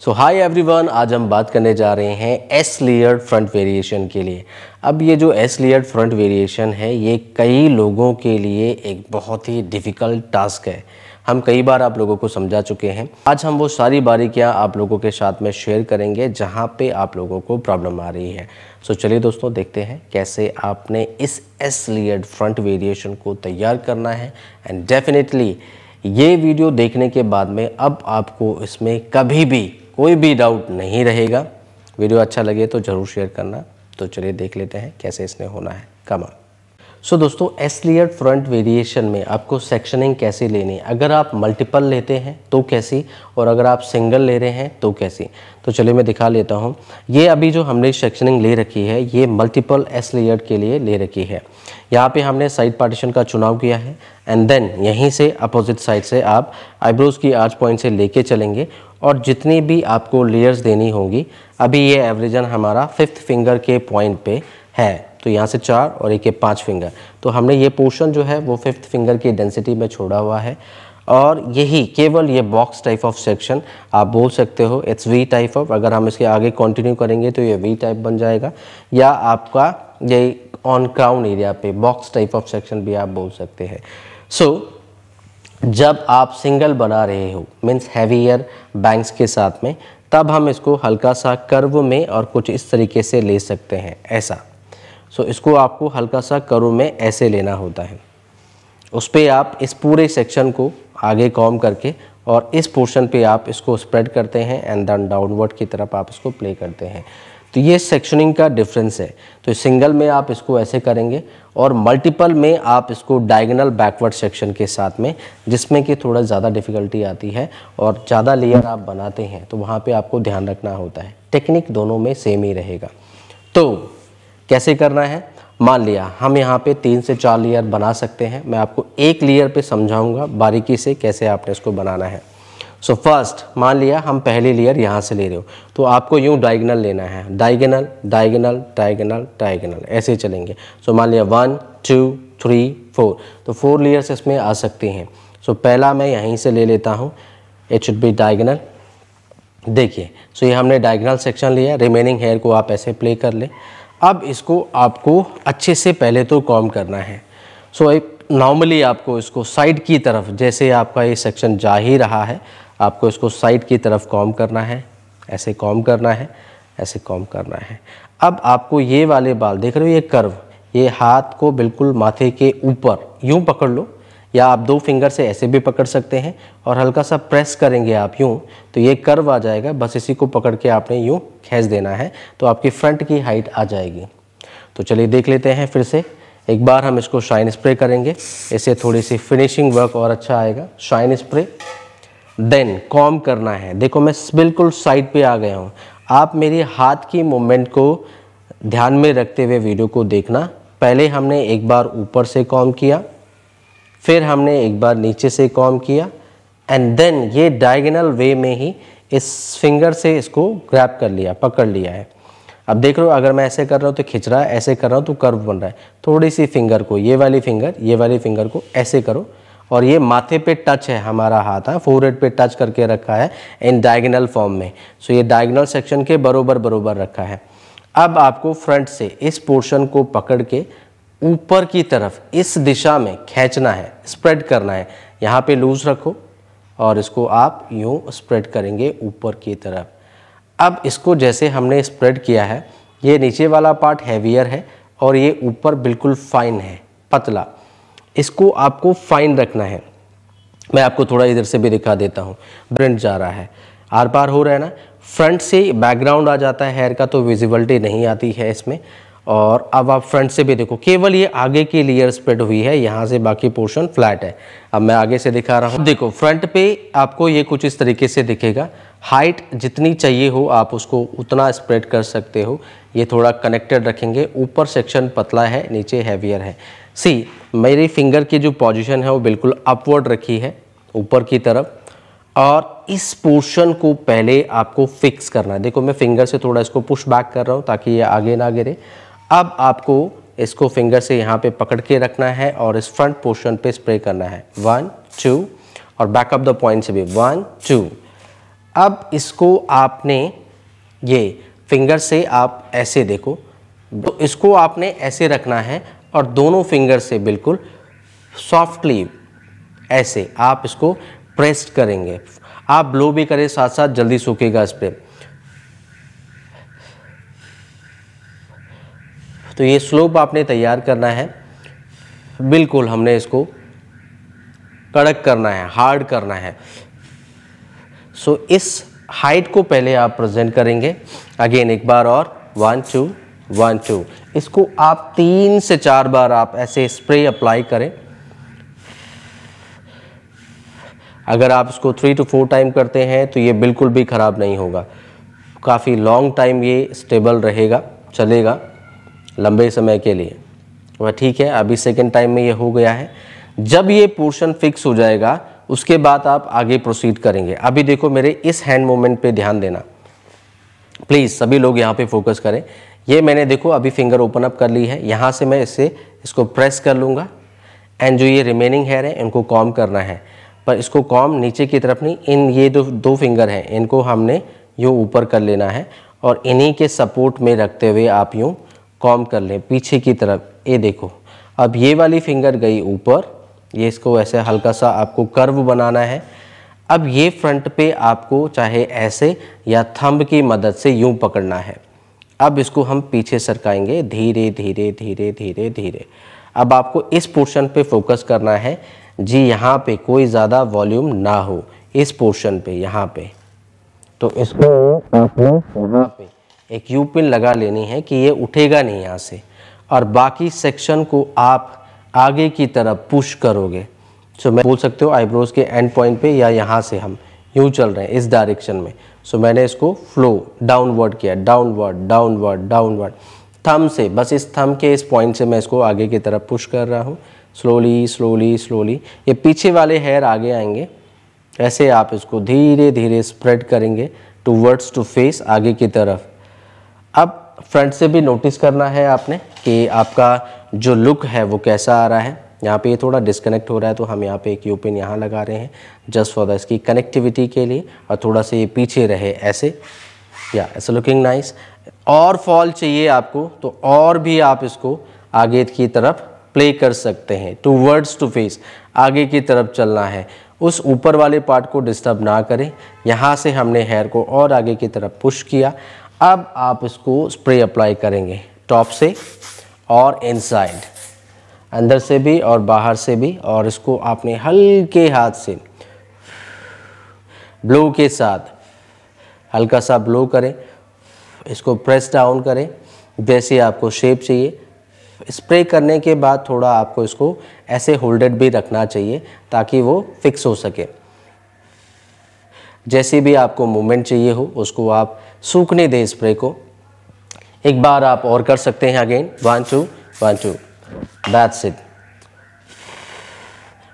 सो hi everyone, आज हम बात करने जा रहे हैं एस लेयर्ड फ्रंट वेरिएशन के लिए। अब ये जो एस लेयर्ड फ्रंट वेरिएशन है ये कई लोगों के लिए एक बहुत ही डिफ़िकल्ट टास्क है। हम कई बार आप लोगों को समझा चुके हैं। आज हम वो सारी बारीकियां आप लोगों के साथ में शेयर करेंगे जहां पे आप लोगों को प्रॉब्लम आ रही है। सो चलिए दोस्तों देखते हैं कैसे आपने इस एस लेयर्ड फ्रंट वेरिएशन को तैयार करना है। एंड डेफिनेटली ये वीडियो देखने के बाद में अब आपको इसमें कभी भी कोई भी डाउट नहीं रहेगा। वीडियो अच्छा लगे तो ज़रूर शेयर करना। तो चलिए देख लेते हैं कैसे इसमें होना है। कम सो दोस्तों, एस लेयर्ड फ्रंट वेरिएशन में आपको सेक्शनिंग कैसे लेनी है, अगर आप मल्टीपल लेते हैं तो कैसी, और अगर आप सिंगल ले रहे हैं तो कैसी। तो चलिए मैं दिखा लेता हूँ। ये अभी जो हमने सेक्शनिंग ले रखी है ये मल्टीपल एस लेयर्ड के लिए ले रखी है। यहाँ पे हमने साइड पार्टीशन का चुनाव किया है एंड देन यहीं से अपोजिट साइड से आप आईब्रोज की आर्च पॉइंट से लेके चलेंगे और जितनी भी आपको लेयर्स देनी होंगी, अभी ये एवरेजन हमारा 5th फिंगर के पॉइंट पे है, तो यहाँ से 4 और एक 5 फिंगर, तो हमने ये पोर्शन जो है वो 5th फिंगर की डेंसिटी में छोड़ा हुआ है। और यही केवल ये बॉक्स टाइप ऑफ सेक्शन आप बोल सकते हो, इट्स वी टाइप ऑफ। अगर हम इसके आगे कंटिन्यू करेंगे तो ये वी टाइप बन जाएगा, या आपका ये ऑन क्राउन एरिया पे बॉक्स टाइप ऑफ सेक्शन भी आप बोल सकते हैं। सो जब आप सिंगल बना रहे हो मीन्स हैवियर बैंग्स के साथ में, तब हम इसको हल्का सा कर्व में और कुछ इस तरीके से ले सकते हैं, ऐसा। सो इसको आपको हल्का सा कर्व में ऐसे लेना होता है। उस पर आप इस पूरे सेक्शन को आगे कॉम करके और इस पोर्शन पे आप इसको स्प्रेड करते हैं एंड देन डाउनवर्ड की तरफ आप इसको प्ले करते हैं। तो ये सेक्शनिंग का डिफरेंस है। तो सिंगल में आप इसको ऐसे करेंगे और मल्टीपल में आप इसको डायगोनल बैकवर्ड सेक्शन के साथ में, जिसमें कि थोड़ा ज़्यादा डिफ़िकल्टी आती है और ज़्यादा लेयर आप बनाते हैं तो वहाँ पे आपको ध्यान रखना होता है। टेक्निक दोनों में सेम ही रहेगा। तो कैसे करना है, मान लिया हम यहाँ पे 3 से 4 लेयर बना सकते हैं। मैं आपको एक लेयर पे समझाऊंगा बारीकी से कैसे आपने इसको बनाना है। सो फर्स्ट मान लिया हम पहली लेयर यहाँ से ले रहे हो, तो आपको यूँ डायगोनल लेना है, डायगोनल डायगोनल डायगोनल डायगोनल, ऐसे चलेंगे। सो मान लिया 1 2 3 4, तो 4 लेयर्स इसमें आ सकती हैं। सो पहला मैं यहीं से ले लेता हूँ, इट शुड बी डायगोनल। देखिए, सो ये हमने डायगोनल सेक्शन लिया, रिमेनिंग हेयर को आप ऐसे प्ले कर लें। अब इसको आपको अच्छे से पहले तो कॉम करना है। सो नॉर्मली आपको इसको साइड की तरफ, जैसे आपका ये सेक्शन जा ही रहा है, आपको इसको साइड की तरफ कॉम करना है, ऐसे कॉम करना है, ऐसे कॉम करना है। अब आपको ये वाले बाल देख रहे हो, ये कर्व, ये हाथ को बिल्कुल माथे के ऊपर यूँ पकड़ लो, या आप 2 फिंगर से ऐसे भी पकड़ सकते हैं और हल्का सा प्रेस करेंगे आप यूँ, तो ये कर्व आ जाएगा। बस इसी को पकड़ के आपने यूँ खींच देना है, तो आपकी फ्रंट की हाइट आ जाएगी। तो चलिए देख लेते हैं फिर से एक बार। हम इसको शाइन स्प्रे करेंगे, इससे थोड़ी सी फिनिशिंग वर्क और अच्छा आएगा। शाइन स्प्रे, देन कॉम करना है। देखो मैं बिल्कुल साइड पे आ गया हूँ। आप मेरी हाथ की मूवमेंट को ध्यान में रखते हुए वीडियो को देखना। पहले हमने एक बार ऊपर से कॉम किया, फिर हमने एक बार नीचे से कॉम किया, एंड देन ये डायगोनल वे में ही इस फिंगर से इसको ग्रैब कर लिया, पकड़ लिया है। अब देख रहे हो, अगर मैं ऐसे कर रहा हूँ तो खिंच रहा है, ऐसे कर रहा हूँ तो कर्व बन रहा है। थोड़ी सी फिंगर को, ये वाली फिंगर को ऐसे करो, और ये माथे पे टच है हमारा हाथ, फोरहेड पे टच करके रखा है इन डायगोनल फॉर्म में। सो ये डायगोनल सेक्शन के बरोबर रखा है। अब आपको फ्रंट से इस पोर्शन को पकड़ के ऊपर की तरफ इस दिशा में खींचना है, स्प्रेड करना है। यहाँ पे लूज रखो और इसको आप यूँ स्प्रेड करेंगे ऊपर की तरफ। अब इसको जैसे हमने स्प्रेड किया है, ये नीचे वाला पार्ट हैवियर है और ये ऊपर बिल्कुल फाइन है, पतला। इसको आपको फाइन रखना है। मैं आपको थोड़ा इधर से भी दिखा देता हूँ। प्रिंट जा रहा है, आर पार हो रहा है ना। फ्रंट से बैकग्राउंड आ जाता है हेयर का, तो विजिबिलिटी नहीं आती है इसमें। और अब आप फ्रंट से भी देखो, केवल ये आगे की लेयर स्प्रेड हुई है, यहाँ से बाकी पोर्शन फ्लैट है। अब मैं आगे से दिखा रहा हूँ। देखो फ्रंट पे आपको ये कुछ इस तरीके से दिखेगा। हाइट जितनी चाहिए हो आप उसको उतना स्प्रेड कर सकते हो। ये थोड़ा कनेक्टेड रखेंगे। ऊपर सेक्शन पतला है, नीचे हैवियर है। सी, मेरी फिंगर की जो पोजीशन है वो बिल्कुल अपवर्ड रखी है ऊपर की तरफ, और इस पोर्शन को पहले आपको फिक्स करना है। देखो मैं फिंगर से थोड़ा इसको पुश बैक कर रहा हूँ ताकि ये आगे ना गिरे। अब आपको इसको फिंगर से यहाँ पे पकड़ के रखना है और इस फ्रंट पोर्शन पे स्प्रे करना है। 1 2, और बैक अप द पॉइंट से भी 1 2। अब इसको आपने ये फिंगर से आप ऐसे देखो, तो इसको आपने ऐसे रखना है और दोनों फिंगर से बिल्कुल सॉफ्टली ऐसे आप इसको प्रेस करेंगे। आप ब्लो भी करें, साथ साथ जल्दी सूखेगा स्प्रे। तो ये स्लोप आपने तैयार करना है, बिल्कुल हमने इसको कड़क करना है, हार्ड करना है। सो इस हाइट को पहले आप प्रेजेंट करेंगे। अगेन एक बार और 1 2 1 2, इसको आप 3 से 4 बार आप ऐसे स्प्रे अप्लाई करें। अगर आप इसको 3 to 4 टाइम करते हैं तो ये बिल्कुल भी ख़राब नहीं होगा, काफ़ी लॉन्ग टाइम ये स्टेबल रहेगा, चलेगा लंबे समय के लिए। वह ठीक है, अभी सेकेंड टाइम में ये हो गया है। जब ये पोर्शन फिक्स हो जाएगा उसके बाद आप आगे प्रोसीड करेंगे। अभी देखो मेरे इस हैंड मूवमेंट पे ध्यान देना प्लीज़, सभी लोग यहाँ पे फोकस करें। ये मैंने देखो अभी फिंगर ओपन अप कर ली है, यहाँ से मैं इसको प्रेस कर लूँगा एंड जो ये रिमेनिंग हेयर है इनको कॉम करना है, पर इसको कॉम नीचे की तरफ नहीं, इन ये दो फिंगर हैं इनको हमने यूँ ऊपर कर लेना है और इन्हीं के सपोर्ट में रखते हुए आप यूँ कॉम कर लें पीछे की तरफ। ये देखो अब ये वाली फिंगर गई ऊपर, ये इसको ऐसे हल्का सा आपको कर्व बनाना है। अब ये फ्रंट पे आपको चाहे ऐसे या थंब की मदद से यूं पकड़ना है। अब इसको हम पीछे सरकाएंगे धीरे धीरे धीरे धीरे धीरे। अब आपको इस पोर्शन पे फोकस करना है जी, यहाँ पे कोई ज़्यादा वॉल्यूम ना हो इस पोर्शन पे, यहाँ पे। तो इसको आपने यहाँ पे एक यू पिन लगा लेनी है कि ये उठेगा नहीं यहाँ से, और बाकी सेक्शन को आप आगे की तरफ पुश करोगे। सो मैं बोल सकते हो आईब्रोज के एंड पॉइंट पे या यहाँ से हम यूँ चल रहे हैं इस डायरेक्शन में। सो मैंने इसको फ्लो डाउनवर्ड किया, डाउनवर्ड डाउनवर्ड डाउनवर्ड, थंब से, बस इस थंब के इस पॉइंट से मैं इसको आगे की तरफ पुश कर रहा हूँ स्लोली स्लोली स्लोली। ये पीछे वाले हेयर आगे आएंगे, ऐसे आप इसको धीरे धीरे स्प्रेड करेंगे टूवर्ड्स टू फेस आगे की तरफ। अब फ्रंट से भी नोटिस करना है आपने कि आपका जो लुक है वो कैसा आ रहा है। यहाँ पे ये थोड़ा डिस्कनेक्ट हो रहा है तो हम यहाँ पे एक यू पिन यहाँ लगा रहे हैं जस्ट फॉर द इसकी कनेक्टिविटी के लिए, और थोड़ा सा ये पीछे रहे ऐसे, या ऐसे लुकिंग नाइस। और फॉल चाहिए आपको तो और भी आप इसको आगे की तरफ प्ले कर सकते हैं, टूवर्ड्स टू फेस आगे की तरफ चलना है। उस ऊपर वाले पार्ट को डिस्टर्ब ना करें। यहाँ से हमने हेयर को और आगे की तरफ पुश किया। अब आप इसको स्प्रे अप्लाई करेंगे टॉप से और इनसाइड, अंदर से भी और बाहर से भी, और इसको आपने हल्के हाथ से ब्लो के साथ हल्का सा ब्लो करें, इसको प्रेस डाउन करें जैसे आपको शेप चाहिए। स्प्रे करने के बाद थोड़ा आपको इसको ऐसे होल्डेड भी रखना चाहिए ताकि वो फिक्स हो सके। जैसे भी आपको मूवमेंट चाहिए हो उसको आप सूखने दें स्प्रे को। एक बार आप और कर सकते हैं, again 1 2 1 2, that's it,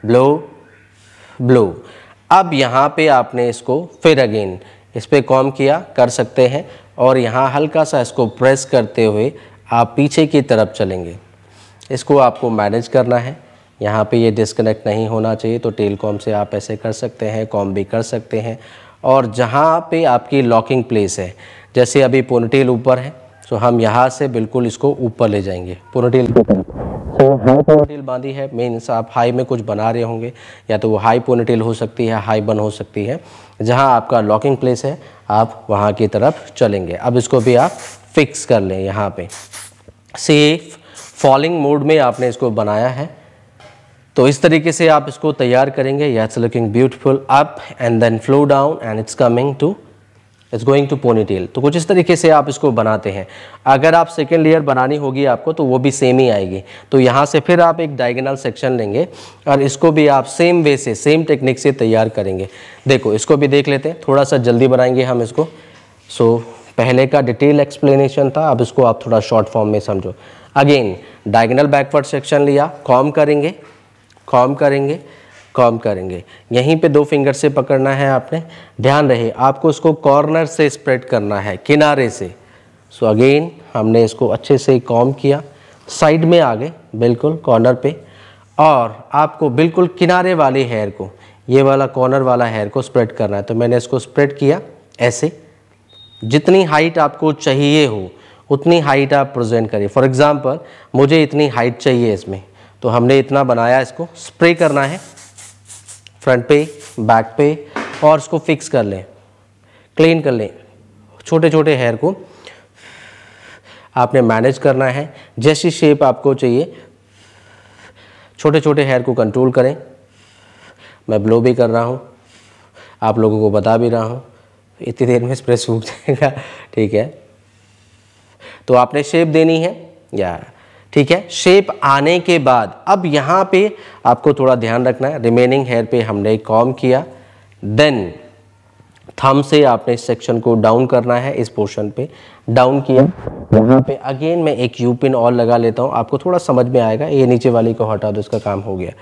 blow blow. अब यहाँ पे आपने इसको फिर अगेन इस पर कॉम किया, कर सकते हैं, और यहाँ हल्का सा इसको प्रेस करते हुए आप पीछे की तरफ चलेंगे। इसको आपको मैनेज करना है, यहाँ पे ये डिस्कनेक्ट नहीं होना चाहिए, तो टेल कॉम से आप ऐसे कर सकते हैं, कॉम भी कर सकते हैं। और जहाँ पे आपकी लॉकिंग प्लेस है, जैसे अभी पोनीटेल ऊपर है तो हम यहाँ से बिल्कुल इसको ऊपर ले जाएंगे पोनीटेल की तरफ। तो हाई पोनीटेल बांधी है, मीन्स आप हाई में कुछ बना रहे होंगे, या तो वो हाई पोनीटेल हो सकती है, हाई बन हो सकती है। जहाँ आपका लॉकिंग प्लेस है आप वहाँ की तरफ चलेंगे। अब इसको भी आप फिक्स कर लें। यहाँ पे सेफ फॉलिंग मोड में आपने इसको बनाया है, तो इस तरीके से आप इसको तैयार करेंगे। It's looking beautiful up and then flow down and it's coming to, it's going to ponytail. तो कुछ इस तरीके से आप इसको बनाते हैं। अगर आप सेकेंड लेयर बनानी होगी आपको तो वो भी सेम ही आएगी। तो यहाँ से फिर आप एक डायगोनल सेक्शन लेंगे और इसको भी आप सेम वे से, सेम टेक्निक से तैयार करेंगे। देखो इसको भी देख लेते हैं, थोड़ा सा जल्दी बनाएंगे हम इसको। सो पहले का डिटेल एक्सप्लेनेशन था, अब इसको आप थोड़ा शॉर्ट फॉर्म में समझो। अगेन डायगोनल बैकवर्ड सेक्शन लिया, कॉम करेंगे, कॉम करेंगे, कॉम करेंगे। यहीं पे 2 फिंगर से पकड़ना है आपने। ध्यान रहे आपको इसको कॉर्नर से स्प्रेड करना है, किनारे से। सो अगेन हमने इसको अच्छे से कॉम किया, साइड में आ गए बिल्कुल कॉर्नर पे, और आपको बिल्कुल किनारे वाले हेयर को ये वाला कॉर्नर वाला हेयर को स्प्रेड करना है। तो मैंने इसको स्प्रेड किया ऐसे, जितनी हाइट आपको चाहिए हो उतनी हाइट आप प्रेजेंट करिए। फॉर एग्जांपल मुझे इतनी हाइट चाहिए इसमें, तो हमने इतना बनाया, इसको स्प्रे करना है फ्रंट पे, बैक पे, और इसको फिक्स कर लें, क्लीन कर लें। छोटे छोटे हेयर को आपने मैनेज करना है, जैसी शेप आपको चाहिए छोटे छोटे हेयर को कंट्रोल करें। मैं ब्लो भी कर रहा हूँ, आप लोगों को बता भी रहा हूँ, इतनी देर में स्प्रे सूख जाएगा, ठीक है। तो आपने शेप देनी है या ठीक है। शेप आने के बाद अब यहाँ पे आपको थोड़ा ध्यान रखना है, रिमेनिंग हेयर पे हमने कॉम किया, देन थंब से आपने इस सेक्शन को डाउन करना है, इस पोर्शन पे डाउन किया। यहाँ पे अगेन मैं एक यू पिन और लगा लेता हूँ, आपको थोड़ा समझ में आएगा। ये नीचे वाली को हटा दो, इसका काम हो गया।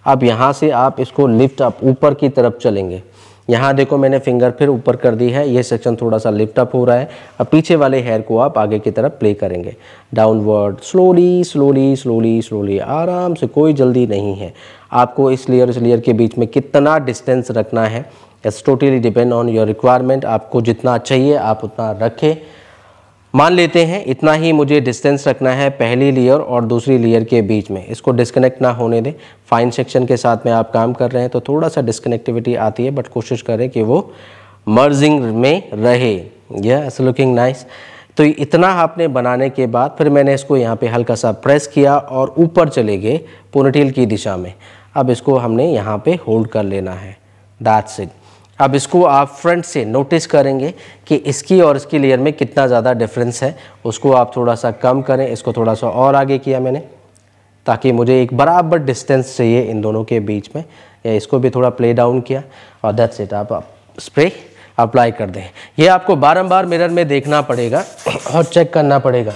अब यहाँ से आप इसको लिफ्ट अप ऊपर की तरफ चलेंगे। यहाँ देखो मैंने फिंगर फिर ऊपर कर दी है, ये सेक्शन थोड़ा सा लिफ्ट अप हो रहा है। अब पीछे वाले हेयर को आप आगे की तरफ प्ले करेंगे, downward, slowly slowly slowly slowly, आराम से, कोई जल्दी नहीं है। आपको इस लेयर के बीच में कितना डिस्टेंस रखना है, it's totally depend on your requirement. आपको जितना चाहिए आप उतना रखें। मान लेते हैं इतना ही मुझे डिस्टेंस रखना है पहली लेयर और दूसरी लेयर के बीच में, इसको डिस्कनेक्ट ना होने दें। फाइन सेक्शन के साथ में आप काम कर रहे हैं तो थोड़ा सा डिस्कनेक्टिविटी आती है, बट कोशिश करें कि वो मर्जिंग में रहे। Yes, looking nice. तो इतना आपने बनाने के बाद फिर मैंने इसको यहाँ पे हल्का सा प्रेस किया और ऊपर चले गए पोनीटेल की दिशा में। अब इसको हमने यहाँ पे होल्ड कर लेना है, दैट्स इट। अब इसको आप फ्रंट से नोटिस करेंगे कि इसकी और इसकी लेयर में कितना ज़्यादा डिफरेंस है, उसको आप थोड़ा सा कम करें। इसको थोड़ा सा और आगे किया मैंने, ताकि मुझे एक बराबर डिस्टेंस चाहिए इन दोनों के बीच में, या इसको भी थोड़ा प्ले डाउन किया और दैट्स इट। आप स्प्रे अप्लाई कर दें। ये आपको बारंबार मिरर में देखना पड़ेगा और चेक करना पड़ेगा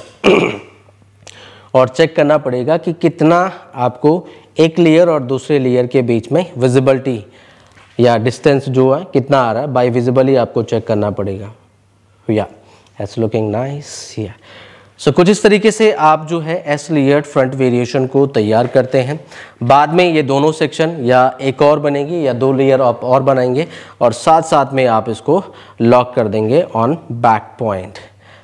और चेक करना पड़ेगा कि कितना आपको एक लेयर और दूसरे लेयर के बीच में विजिबिलिटी या डिस्टेंस जो है कितना आ रहा है, बाय विजिबली आपको चेक करना पड़ेगा। या इट्स लुकिंग नाइस। या सो कुछ इस तरीके से आप जो है एस लेयर्ड फ्रंट वेरिएशन को तैयार करते हैं। बाद में ये दोनों सेक्शन या एक और बनेगी या 2 लेयर आप और बनाएंगे और साथ साथ में आप इसको लॉक कर देंगे ऑन बैक पॉइंट।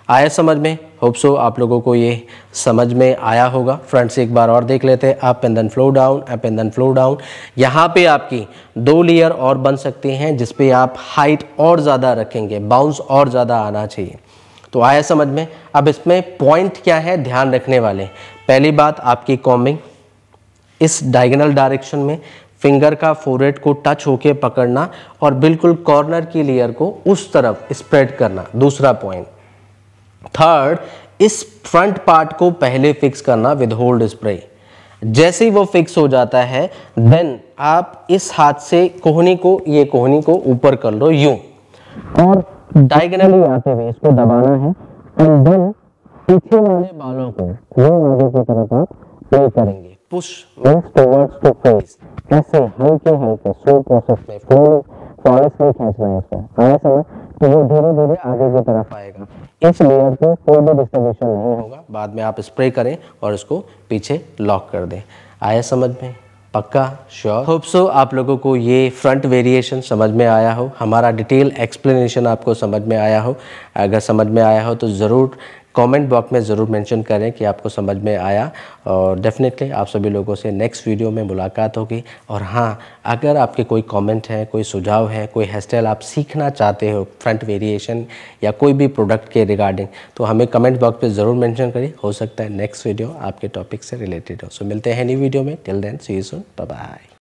आया समझ में? होप सो आप लोगों को ये समझ में आया होगा। फ्रंट से एक बार और देख लेते हैं, up and then flow down, up and then flow down. यहाँ पे आपकी 2 लेयर और बन सकती हैं जिसपे आप हाइट और ज़्यादा रखेंगे, बाउंस और ज़्यादा आना चाहिए। तो आया समझ में? अब इसमें पॉइंट क्या है ध्यान रखने वाले? पहली बात आपकी कॉम्बिंग, इस डायगोनल डायरेक्शन में फिंगर का फोरहेड को टच होके पकड़ना और बिल्कुल कॉर्नर की लेयर को उस तरफ स्प्रेड करना, दूसरा पॉइंट। थर्ड, इस फ्रंट पार्ट को पहले फिक्स करना विद होल्ड स्प्रे। जैसे ही वो फिक्स हो जाता है देन आप इस हाथ से कोहनी को, ये कोहनी को ऊपर कर लो यूं, और डायगोनली आते हुए इसको दबाना है एंड देन पीछे वाले बालों को यूं आगे की तरफ आप प्ले करेंगे। Push means towards to face, ऐसे हल्के हल्के स्लो प्रोसेस में फ्लॉलेसली खींचना है इसको। आया समझ? तो वो धीरे धीरे आगे की तरफ आएगा। इस लेयर को कोई भी डिस्टर्बेशन नहीं होगा। बाद में आप स्प्रे करें और इसको पीछे लॉक कर दें। आया समझ में? पक्का? श्योर? होप सो आप लोगों को ये फ्रंट वेरिएशन समझ में आया हो, हमारा डिटेल एक्सप्लेनेशन आपको समझ में आया हो। अगर समझ में आया हो तो ज़रूर कमेंट बॉक्स में ज़रूर मेंशन करें कि आपको समझ में आया, और डेफिनेटली आप सभी लोगों से नेक्स्ट वीडियो में मुलाकात होगी। और हाँ, अगर आपके कोई कमेंट है, कोई सुझाव है, कोई हेयर स्टाइल आप सीखना चाहते हो फ्रंट वेरिएशन या कोई भी प्रोडक्ट के रिगार्डिंग, तो हमें कमेंट बॉक्स पे ज़रूर मेंशन करिए। हो सकता है नेक्स्ट वीडियो आपके टॉपिक से रिलेटेड हो। सो मिलते हैं न्यू वीडियो में। Till then see you soon, bye bye.